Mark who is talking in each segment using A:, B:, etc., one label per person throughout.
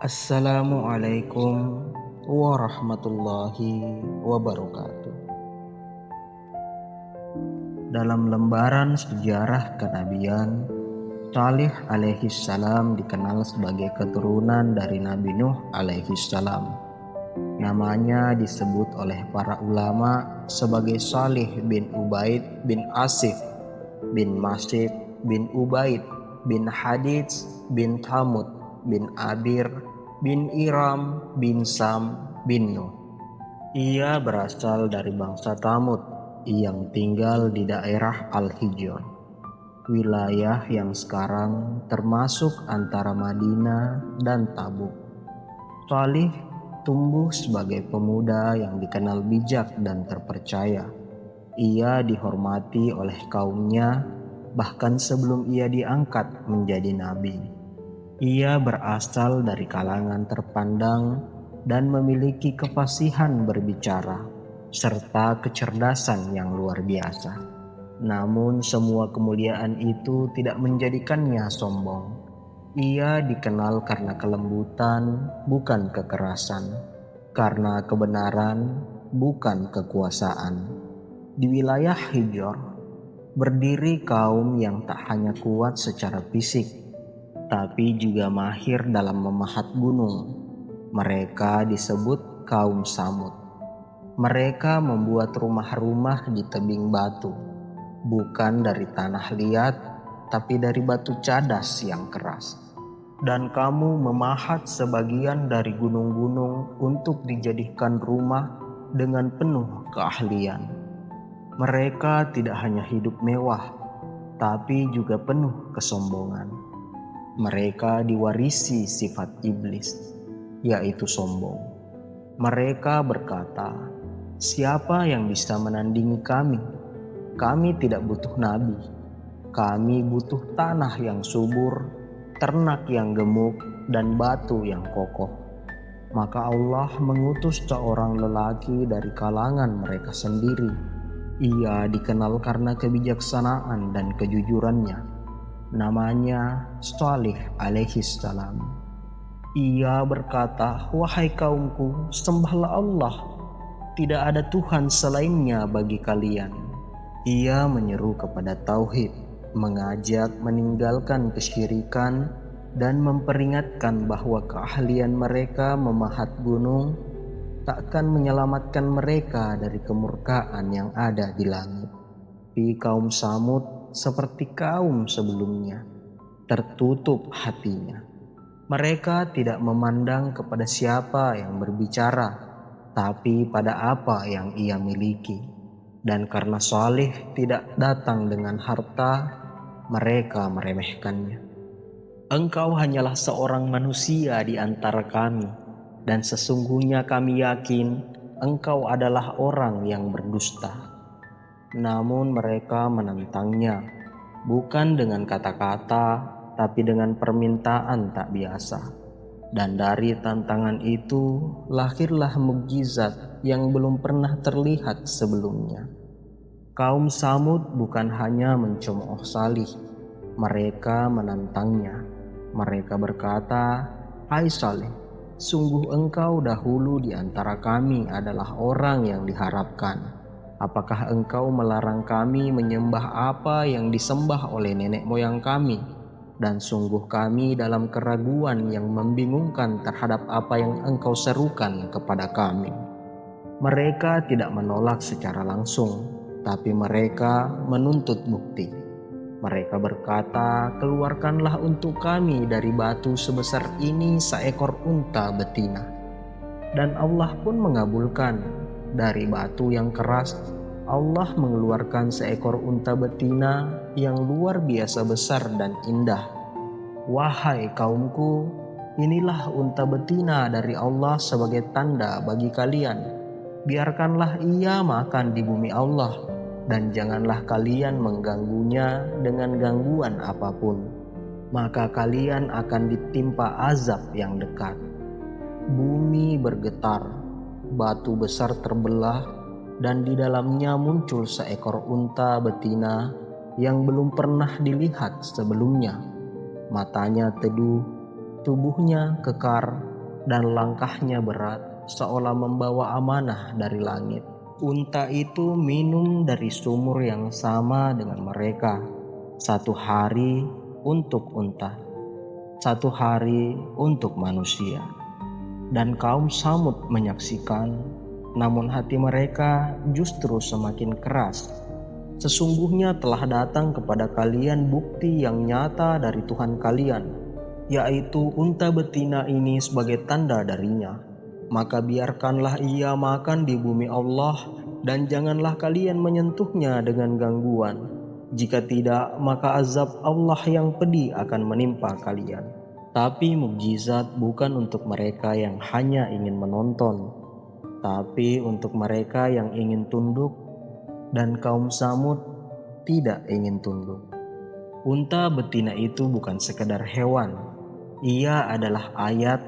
A: Assalamualaikum warahmatullahi wabarakatuh. Dalam lembaran sejarah kenabian, Salih alaihi salam dikenal sebagai keturunan dari Nabi Nuh alaihi salam. Namanya disebut oleh para ulama sebagai Salih bin Ubaid bin Asif bin Masif bin Ubaid bin Hadits bin Tamud bin Abir bin Iram bin Sam bin Nuh. Ia berasal dari bangsa Tamud yang tinggal di daerah Al-Hijr, wilayah yang sekarang termasuk antara Madinah dan Tabuk. Salih tumbuh sebagai pemuda yang dikenal bijak dan terpercaya. Ia dihormati oleh kaumnya bahkan sebelum ia diangkat menjadi nabi. Ia berasal dari kalangan terpandang dan memiliki kefasihan berbicara serta kecerdasan yang luar biasa. Namun semua kemuliaan itu tidak menjadikannya sombong. Ia dikenal karena kelembutan, bukan kekerasan, karena kebenaran, bukan kekuasaan. Di wilayah Hijr, berdiri kaum yang tak hanya kuat secara fisik, tapi juga mahir dalam memahat gunung. Mereka disebut kaum Samud. Mereka membuat rumah-rumah di tebing batu, bukan dari tanah liat, tapi dari batu cadas yang keras. Dan kamu memahat sebagian dari gunung-gunung untuk dijadikan rumah dengan penuh keahlian. Mereka tidak hanya hidup mewah, tapi juga penuh kesombongan. Mereka diwarisi sifat iblis, yaitu sombong. Mereka berkata, "Siapa yang bisa menandingi kami? Kami tidak butuh nabi. Kami butuh tanah yang subur, ternak yang gemuk, dan batu yang kokoh." Maka Allah mengutus seorang lelaki dari kalangan mereka sendiri. Ia dikenal karena kebijaksanaan dan kejujurannya. Namanya Salih alaihi salam. Ia berkata, "Wahai kaumku, sembahlah Allah. Tidak ada Tuhan selainnya bagi kalian." Ia menyeru kepada tauhid, mengajak meninggalkan kesyirikan, dan memperingatkan bahwa keahlian mereka memahat gunung takkan menyelamatkan mereka dari kemurkaan yang ada di langit. Tapi kaum Samud seperti kaum sebelumnya, tertutup hatinya. Mereka tidak memandang kepada siapa yang berbicara, tapi pada apa yang ia miliki. Dan karena Salih tidak datang dengan harta, mereka meremehkannya. "Engkau hanyalah seorang manusia di antara kami, dan sesungguhnya kami yakin engkau adalah orang yang berdusta." Namun mereka menentangnya, bukan dengan kata-kata, tapi dengan permintaan tak biasa. Dan dari tantangan itu lahirlah mukjizat yang belum pernah terlihat sebelumnya. Kaum Samud bukan hanya mencemooh Salih, mereka menantangnya. Mereka berkata, "Hai Salih, sungguh engkau dahulu di antara kami adalah orang yang diharapkan. Apakah engkau melarang kami menyembah apa yang disembah oleh nenek moyang kami? Dan sungguh kami dalam keraguan yang membingungkan terhadap apa yang engkau serukan kepada kami." Mereka tidak menolak secara langsung, tapi mereka menuntut bukti. Mereka berkata, "Keluarkanlah untuk kami dari batu sebesar ini seekor unta betina." Dan Allah pun mengabulkan. Dari batu yang keras, Allah mengeluarkan seekor unta betina yang luar biasa besar dan indah. "Wahai kaumku, inilah unta betina dari Allah sebagai tanda bagi kalian. Biarkanlah ia makan di bumi Allah, dan janganlah kalian mengganggunya dengan gangguan apapun. Maka kalian akan ditimpa azab yang dekat." Bumi bergetar, batu besar terbelah, dan di dalamnya muncul seekor unta betina yang belum pernah dilihat sebelumnya. Matanya teduh, tubuhnya kekar, dan langkahnya berat, seolah membawa amanah dari langit. Unta itu minum dari sumur yang sama dengan mereka. 1 hari untuk unta, 1 hari untuk manusia. Dan kaum Samud menyaksikan, namun hati mereka justru semakin keras. Sesungguhnya telah datang kepada kalian bukti yang nyata dari Tuhan kalian, yaitu unta betina ini sebagai tanda darinya. Maka biarkanlah ia makan di bumi Allah, dan janganlah kalian menyentuhnya dengan gangguan. Jika tidak, maka azab Allah yang pedih akan menimpa kalian. Tapi mukjizat bukan untuk mereka yang hanya ingin menonton, tapi untuk mereka yang ingin tunduk, dan kaum Samud tidak ingin tunduk. Unta betina itu bukan sekedar hewan, ia adalah ayat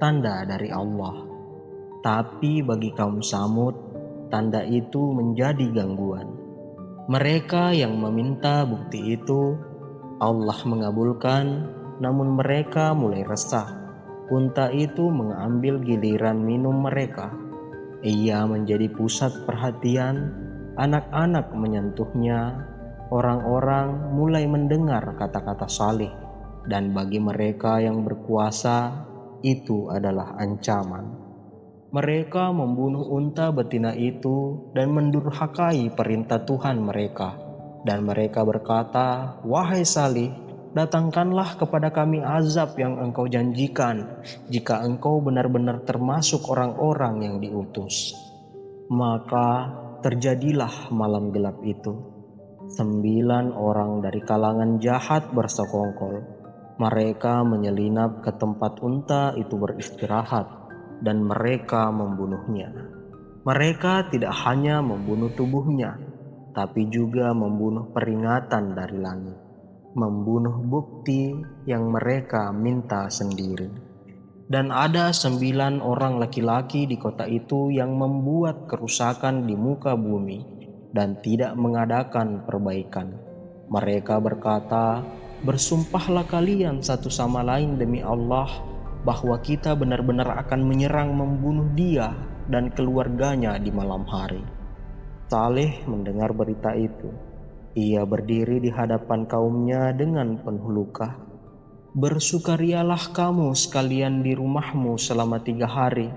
A: tanda dari Allah. Tapi bagi kaum Samud, tanda itu menjadi gangguan. Mereka yang meminta bukti itu, Allah mengabulkan, namun mereka mulai resah. Unta itu mengambil giliran minum mereka. Ia menjadi pusat perhatian, anak-anak menyentuhnya, orang-orang mulai mendengar kata-kata saleh, dan bagi mereka yang berkuasa, itu adalah ancaman. Mereka membunuh unta betina itu dan mendurhakai perintah Tuhan mereka. Dan mereka berkata, "Wahai Salih, datangkanlah kepada kami azab yang engkau janjikan, jika engkau benar-benar termasuk orang-orang yang diutus." Maka terjadilah malam gelap itu. 9 orang dari kalangan jahat bersekongkol. Mereka menyelinap ke tempat unta itu beristirahat, dan mereka membunuhnya. Mereka tidak hanya membunuh tubuhnya, tapi juga membunuh peringatan dari langit, membunuh bukti yang mereka minta sendiri. Dan ada 9 orang laki-laki di kota itu yang membuat kerusakan di muka bumi dan tidak mengadakan perbaikan. Mereka berkata, "Bersumpahlah kalian satu sama lain demi Allah, bahwa kita benar-benar akan menyerang membunuh dia dan keluarganya di malam hari." Saleh mendengar berita itu. Ia berdiri di hadapan kaumnya dengan penuh luka. "Bersukarialah kamu sekalian di rumahmu selama 3 hari.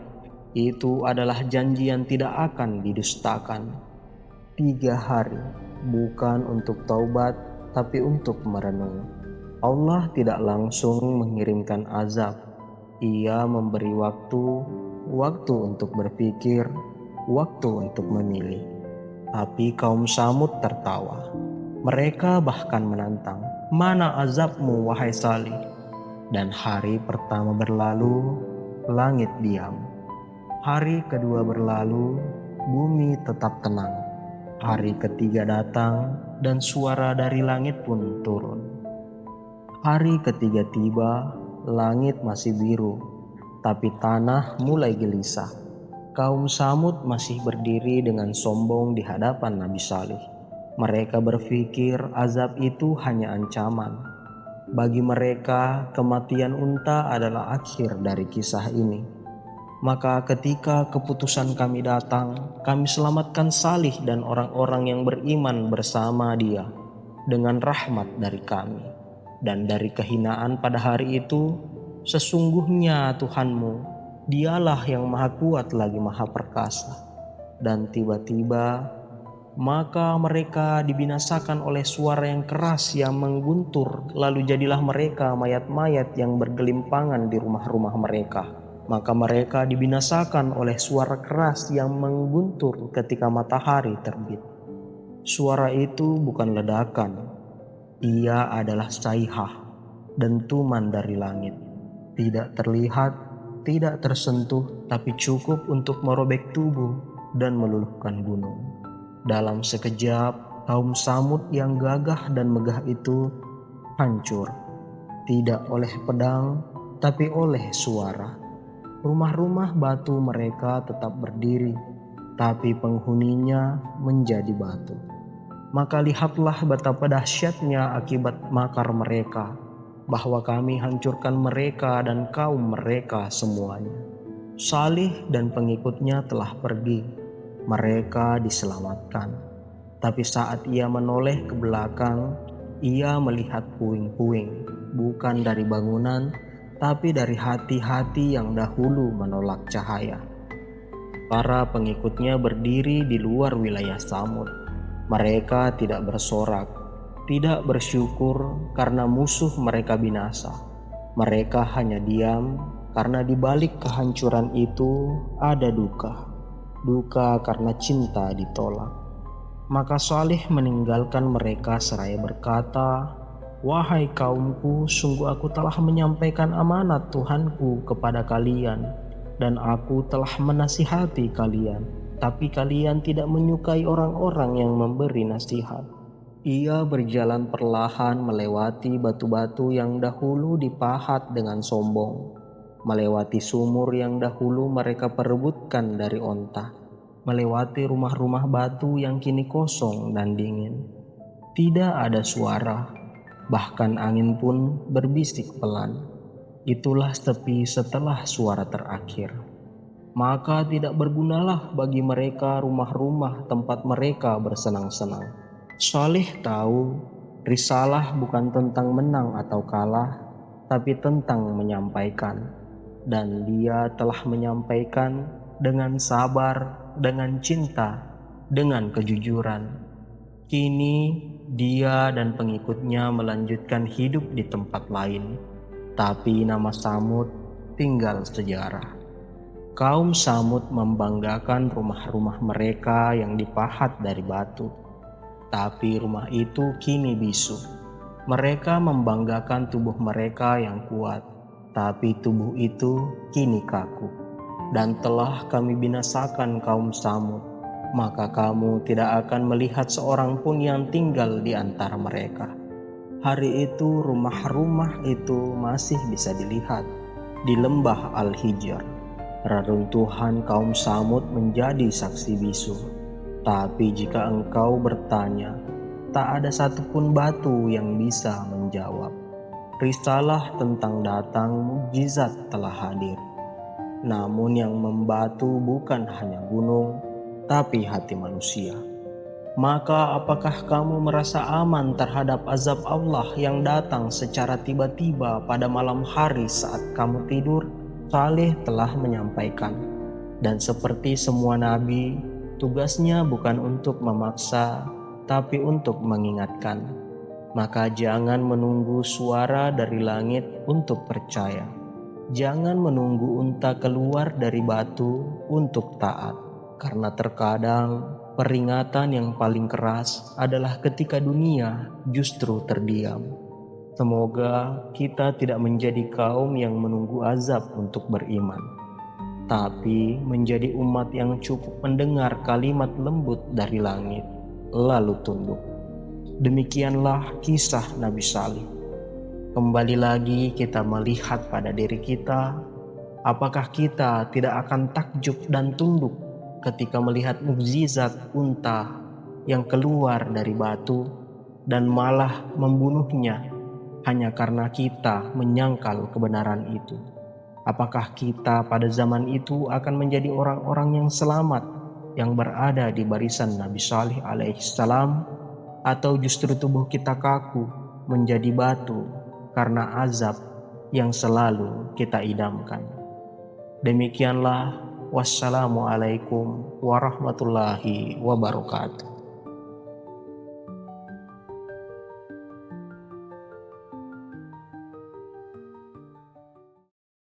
A: Itu adalah janji yang tidak akan didustakan." 3 hari, bukan untuk taubat, tapi untuk merenung. Allah tidak langsung mengirimkan azab. Ia memberi waktu untuk berpikir, waktu untuk memilih. Tapi kaum Samud tertawa. Mereka bahkan menantang, "Mana azabmu, wahai Salih?" Dan hari pertama berlalu, langit diam. Hari kedua berlalu, bumi tetap tenang. Hari ketiga datang, dan suara dari langit pun turun. Hari ketiga tiba, langit masih biru, tapi tanah mulai gelisah. Kaum Samud masih berdiri dengan sombong di hadapan Nabi Salih. Mereka berpikir azab itu hanya ancaman. Bagi mereka, kematian unta adalah akhir dari kisah ini. Maka ketika keputusan kami datang, kami selamatkan Salih dan orang-orang yang beriman bersama dia dengan rahmat dari kami. Dan dari kehinaan pada hari itu, sesungguhnya Tuhanmu, dialah yang maha kuat lagi maha perkasa. Dan tiba-tiba, maka mereka dibinasakan oleh suara yang keras yang mengguntur, lalu jadilah mereka mayat-mayat yang bergelimpangan di rumah-rumah mereka. Maka mereka dibinasakan oleh suara keras yang mengguntur ketika matahari terbit. Suara itu bukan ledakan. Ia adalah saihah, dentuman dari langit. Tidak terlihat, tidak tersentuh, tapi cukup untuk merobek tubuh dan meluluhkan gunung. Dalam sekejap, kaum Samud yang gagah dan megah itu hancur. Tidak oleh pedang, tapi oleh suara. Rumah-rumah batu mereka tetap berdiri, tapi penghuninya menjadi batu. Maka lihatlah betapa dahsyatnya akibat makar mereka. bahwa kami hancurkan mereka dan kaum mereka semuanya. Salih dan pengikutnya telah pergi, mereka diselamatkan. Tapi saat ia menoleh ke belakang, ia melihat puing-puing, bukan dari bangunan, tapi dari hati-hati yang dahulu menolak cahaya. Para pengikutnya berdiri di luar wilayah Samud. Mereka tidak bersorak, tidak bersyukur karena musuh mereka binasa. Mereka hanya diam karena di balik kehancuran itu ada duka. Duka karena cinta ditolak. Maka Salih meninggalkan mereka seraya berkata, "Wahai kaumku, sungguh aku telah menyampaikan amanat Tuhanku kepada kalian, dan aku telah menasihati kalian, tapi kalian tidak menyukai orang-orang yang memberi nasihat." Ia berjalan perlahan melewati batu-batu yang dahulu dipahat dengan sombong, melewati sumur yang dahulu mereka perebutkan dari onta, melewati rumah-rumah batu yang kini kosong dan dingin. Tidak ada suara, bahkan angin pun berbisik pelan. Itulah sepi setelah suara terakhir. Maka tidak bergunalah bagi mereka rumah-rumah tempat mereka bersenang-senang. Salih tahu risalah bukan tentang menang atau kalah, tapi tentang menyampaikan. Dan dia telah menyampaikan dengan sabar, dengan cinta, dengan kejujuran. Kini dia dan pengikutnya melanjutkan hidup di tempat lain, tapi nama Samud tinggal sejarah. Kaum Samud membanggakan rumah-rumah mereka yang dipahat dari batu, tapi rumah itu kini bisu. Mereka membanggakan tubuh mereka yang kuat, tapi tubuh itu kini kaku. Dan telah kami binasakan kaum Samud, maka kamu tidak akan melihat seorang pun yang tinggal di antara mereka. Hari itu rumah-rumah itu masih bisa dilihat di lembah Al-Hijr. Reruntuhan kaum Samud menjadi saksi bisu. Tapi jika engkau bertanya, tak ada satupun batu yang bisa menjawab. Risalah tentang datang mukjizat telah hadir. Namun yang membatu bukan hanya gunung, tapi hati manusia. Maka apakah kamu merasa aman terhadap azab Allah yang datang secara tiba-tiba pada malam hari saat kamu tidur? Salih telah menyampaikan, dan seperti semua nabi, tugasnya bukan untuk memaksa, tapi untuk mengingatkan. Maka jangan menunggu suara dari langit untuk percaya. Jangan menunggu unta keluar dari batu untuk taat. Karena terkadang peringatan yang paling keras adalah ketika dunia justru terdiam. Semoga kita tidak menjadi kaum yang menunggu azab untuk beriman, tapi menjadi umat yang cukup mendengar kalimat lembut dari langit, lalu tunduk. Demikianlah kisah Nabi Salih. Kembali lagi kita melihat pada diri kita, apakah kita tidak akan takjub dan tunduk ketika melihat mukjizat unta yang keluar dari batu dan malah membunuhnya hanya karena kita menyangkal kebenaran itu? Apakah kita pada zaman itu akan menjadi orang-orang yang selamat, yang berada di barisan Nabi Salih alaihissalam, atau justru tubuh kita kaku menjadi batu karena azab yang selalu kita idamkan? Demikianlah, wassalamualaikum warahmatullahi wabarakatuh.